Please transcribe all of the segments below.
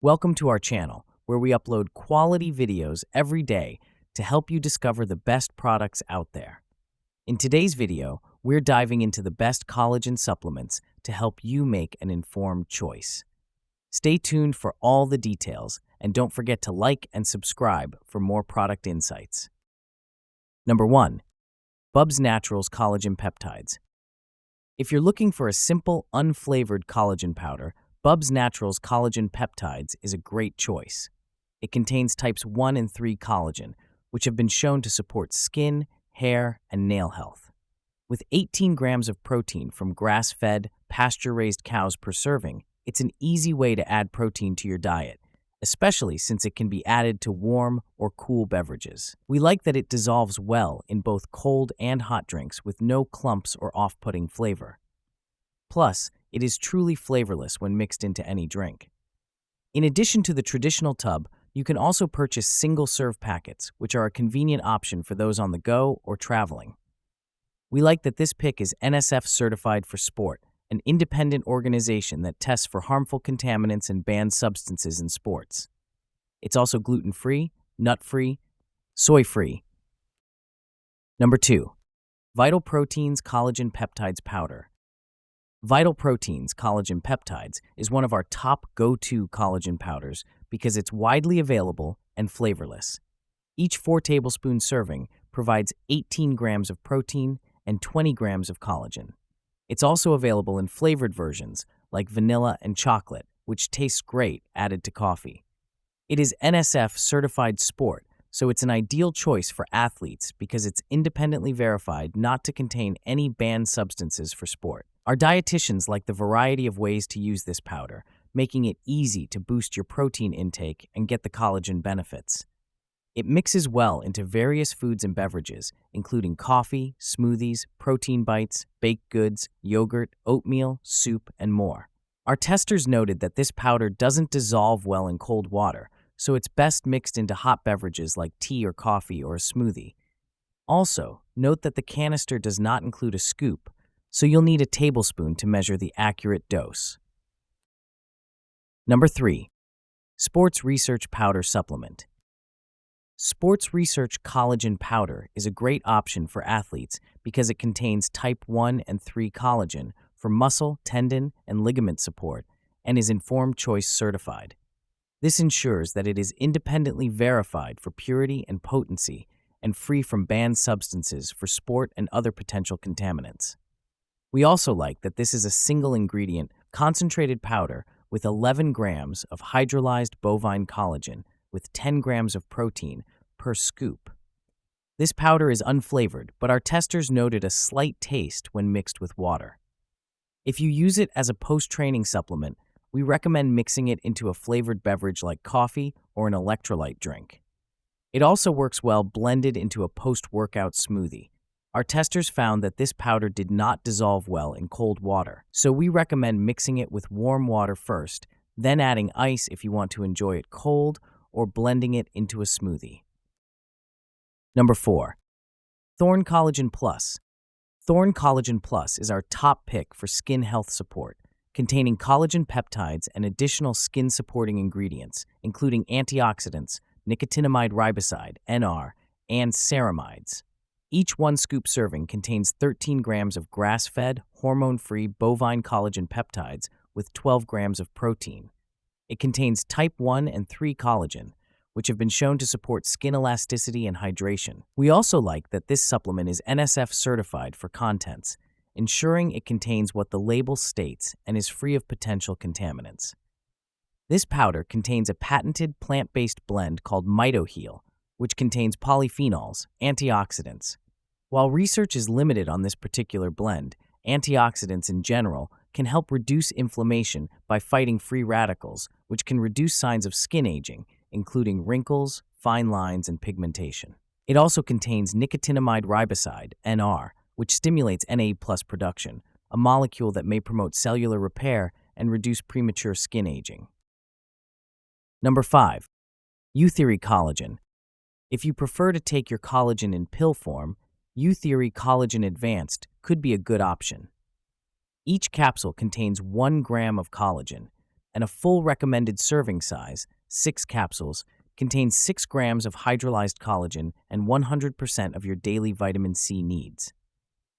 Welcome to our channel, where we upload quality videos every day to help you discover the best products out there. In today's video, we're diving into the best collagen supplements to help you make an informed choice. Stay tuned for all the details, and don't forget to like and subscribe for more product insights. Number 1. Bubs Naturals Collagen Peptides. If you're looking for a simple, unflavored collagen powder, Bubs Naturals Collagen Peptides is a great choice. It contains types 1 and 3 collagen, which have been shown to support skin, hair, and nail health. With 18 grams of protein from grass-fed, pasture-raised cows per serving, it's an easy way to add protein to your diet, especially since it can be added to warm or cool beverages. We like that it dissolves well in both cold and hot drinks with no clumps or off-putting flavor. Plus, it is truly flavorless when mixed into any drink. In addition to the traditional tub, you can also purchase single-serve packets, which are a convenient option for those on the go or traveling. We like that this pick is NSF certified for sport, an independent organization that tests for harmful contaminants and banned substances in sports. It's also gluten-free, nut-free, soy-free. Number 2. Vital Proteins Collagen Peptides Powder. Vital Proteins Collagen Peptides is one of our top go-to collagen powders because it's widely available and flavorless. Each 4 tablespoon serving provides 18 grams of protein and 20 grams of collagen. It's also available in flavored versions like vanilla and chocolate, which tastes great added to coffee. It is NSF certified sport, so it's an ideal choice for athletes because it's independently verified not to contain any banned substances for sport. Our dietitians like the variety of ways to use this powder, making it easy to boost your protein intake and get the collagen benefits. It mixes well into various foods and beverages, including coffee, smoothies, protein bites, baked goods, yogurt, oatmeal, soup, and more. Our testers noted that this powder doesn't dissolve well in cold water, so it's best mixed into hot beverages like tea or coffee or a smoothie. Also, note that the canister does not include a scoop, so you'll need a tablespoon to measure the accurate dose. Number 3. Sports Research Powder Supplement. Sports Research Collagen Powder is a great option for athletes because it contains type 1 and 3 collagen for muscle, tendon, and ligament support and is Informed Choice certified. This ensures that it is independently verified for purity and potency and free from banned substances for sport and other potential contaminants. We also like that this is a single-ingredient, concentrated powder with 11 grams of hydrolyzed bovine collagen with 10 grams of protein per scoop. This powder is unflavored, but our testers noted a slight taste when mixed with water. If you use it as a post-training supplement, we recommend mixing it into a flavored beverage like coffee or an electrolyte drink. It also works well blended into a post-workout smoothie. Our testers found that this powder did not dissolve well in cold water, so we recommend mixing it with warm water first, then adding ice if you want to enjoy it cold, or blending it into a smoothie. Number 4. Thorne Collagen Plus. Thorne Collagen Plus is our top pick for skin health support, containing collagen peptides and additional skin-supporting ingredients, including antioxidants, nicotinamide riboside, NR, and ceramides. Each 1 scoop serving contains 13 grams of grass-fed, hormone-free bovine collagen peptides with 12 grams of protein. It contains type 1 and 3 collagen, which have been shown to support skin elasticity and hydration. We also like that this supplement is NSF certified for contents, ensuring it contains what the label states and is free of potential contaminants. This powder contains a patented plant-based blend called MitoHeal, which contains polyphenols, antioxidants. While research is limited on this particular blend, antioxidants in general can help reduce inflammation by fighting free radicals, which can reduce signs of skin aging, including wrinkles, fine lines, and pigmentation. It also contains nicotinamide riboside, NR, which stimulates Na+ production, a molecule that may promote cellular repair and reduce premature skin aging. Number 5. Youthful Collagen. If you prefer to take your collagen in pill form, Youthful Collagen Advanced could be a good option. Each capsule contains 1 gram of collagen, and a full recommended serving size, 6 capsules, contains 6 grams of hydrolyzed collagen and 100% of your daily vitamin C needs.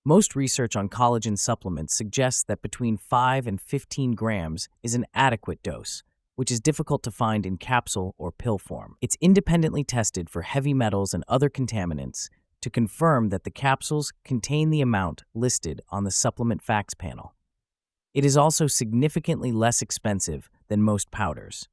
Most research on collagen supplements suggests that between 5 and 15 grams is an adequate dose, which is difficult to find in capsule or pill form. It's independently tested for heavy metals and other contaminants to confirm that the capsules contain the amount listed on the supplement facts panel. It is also significantly less expensive than most powders.